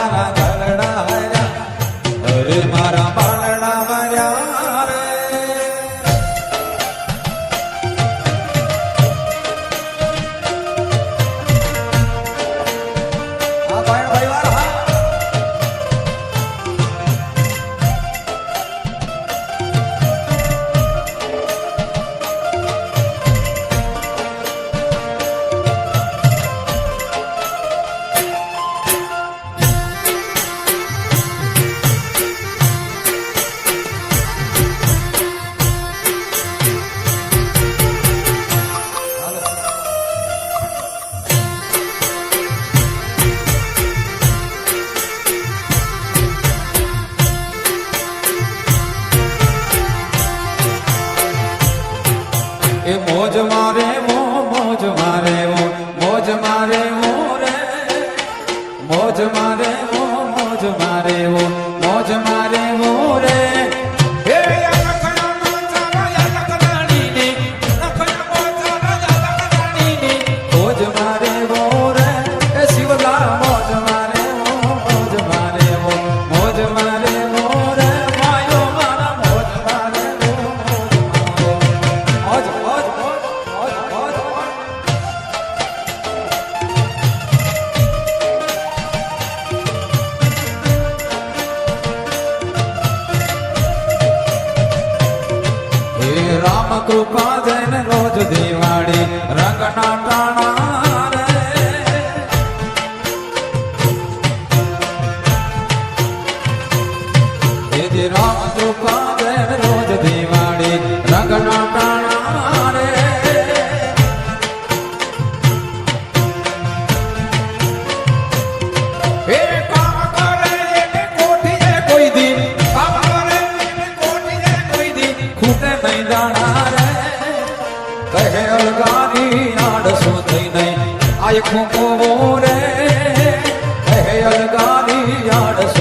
મારા ઘરડા હર્યા અરે મારા બાળડા મર્યા રે આ ભાઈ વાર હા મોજ મારે મોજ મારે મોજ મારે રે મોજ મારે મોજ મારે મોજ મારે રે હે લખણા ચારા લખણાની ને લખણા ચારા લખણાની ને મોજ મારે રે એ શિવલા મોજ મારે મોજ મારે મોજ મારે રે માયો મારા મોજ મારે રામ કૃપા જૈન રોજ દિવાળી રંગના ટાણા રે હે રામ કૃપા જૈન રોજ દિવાળી રંગના ટાણા રે હે કામ કરે એને કોઠીએ કોઈ દી કામ કરે એને કોઠીએ કોઈ દી ખૂટે નહીં દાણા રે કહે અલગાની આડસો થઈ નહીં આય ખૂંકો રે કહે અલગાની આડસો